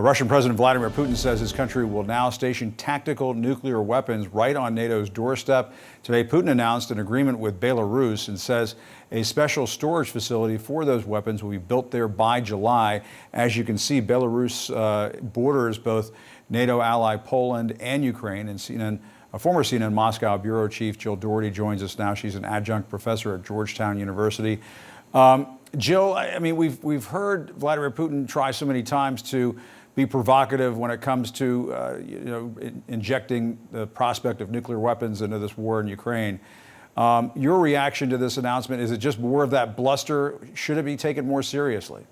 Russian President Vladimir Putin says his country will now station tactical nuclear weapons right on NATO's doorstep. Today, Putin announced an agreement with Belarus and says a special storage facility for those weapons will be built there by July. As you can see, Belarus borders both NATO ally Poland and Ukraine. And a former CNN Moscow bureau chief, Jill Doherty, joins us now. She's an adjunct professor at Georgetown University. Jill, I mean, we've heard Vladimir Putin try so many times to be provocative when it comes to injecting the prospect of nuclear weapons into this war in Ukraine. Your reaction to this announcement, is it just more of that bluster? Should it be taken more seriously?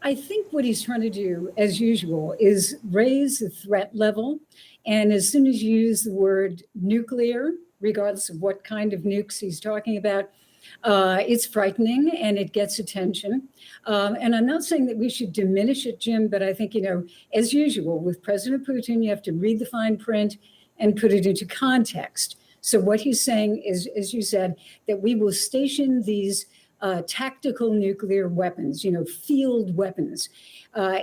I think what he's trying to do, as usual, is raise the threat level. And as soon as you use the word nuclear, regardless of what kind of nukes he's talking about, it's frightening and it gets attention. And I'm not saying that we should diminish it, Jim, but I think, as usual, with President Putin, you have to read the fine print and put it into context. So what he's saying is, as you said, that we will station these tactical nuclear weapons, field weapons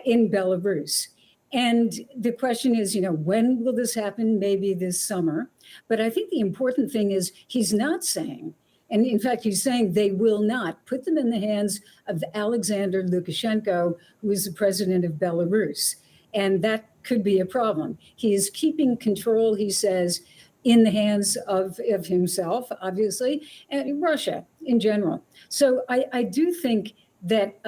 in Belarus. And the question is, when will this happen? Maybe this summer. But I think the important thing is he's not saying, and in fact, he's saying they will not put them in the hands of Alexander Lukashenko, who is the president of Belarus. And that could be a problem. He is keeping control, he says, in the hands of himself, obviously, and Russia in general. So I do think that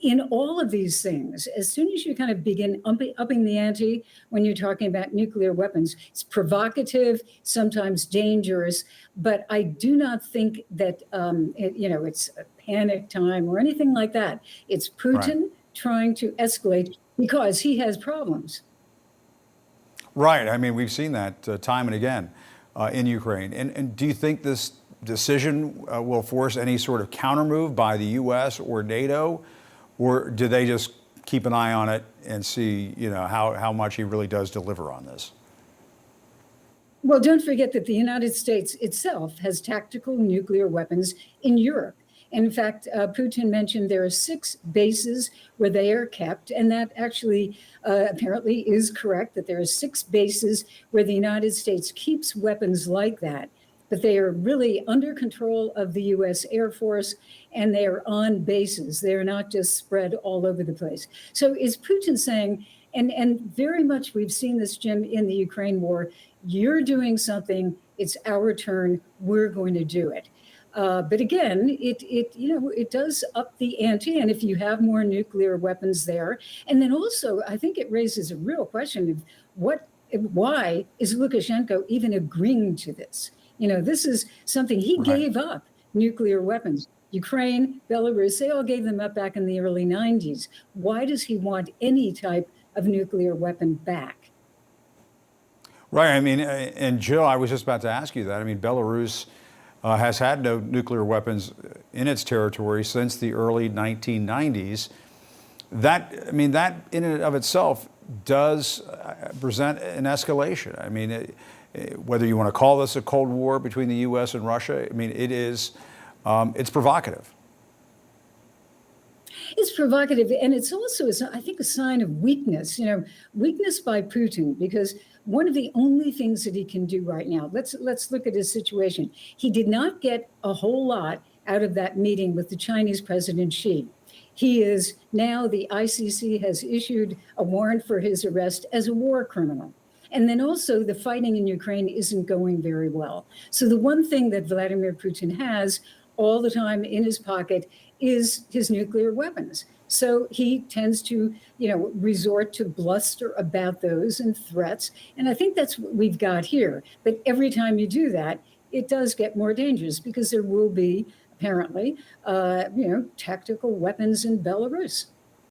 in all of these things, as soon as you kind of begin upping the ante when you're talking about nuclear weapons, it's provocative, sometimes dangerous, but I do not think that, it's a panic time or anything like that. It's Putin trying to escalate because he has problems. Right. I mean, we've seen that time and again in Ukraine. And do you think this decision will force any sort of countermove by the U.S. or NATO, or do they just keep an eye on it and see, how much he really does deliver on this? Well, don't forget that the United States itself has tactical nuclear weapons in Europe. In fact, Putin mentioned there are 6 bases where they are kept, and that actually apparently is correct, that there are 6 bases where the United States keeps weapons like that. But they are really under control of the U.S. Air Force, and they are on bases. They're not just spread all over the place. So is Putin saying, and very much we've seen this, Jim, in the Ukraine war, you're doing something, it's our turn, we're going to do it. But again, it does up the ante, and if you have more nuclear weapons there, and then also I think it raises a real question of why is Lukashenko even agreeing to this? This is something he gave up, nuclear weapons. Ukraine, Belarus, they all gave them up back in the early 90s. Why does he want any type of nuclear weapon back? Right. I mean, and Jill, I was just about to ask you that. I mean, Belarus has had no nuclear weapons in its territory since the early 1990s. That in and of itself does present an escalation. I mean, whether you want to call this a Cold War between the U.S. and Russia, I mean, it is, it's provocative. It's provocative, and it's also, I think, a sign of weakness, weakness by Putin, because one of the only things that he can do right now, let's look at his situation. He did not get a whole lot out of that meeting with the Chinese President Xi. He is now, the ICC has issued a warrant for his arrest as a war criminal. And then also the fighting in Ukraine isn't going very well. So the one thing that Vladimir Putin has all the time in his pocket is his nuclear weapons. So he tends to, resort to bluster about those and threats. And I think that's what we've got here. But every time you do that, it does get more dangerous because there will be, apparently, tactical weapons in Belarus.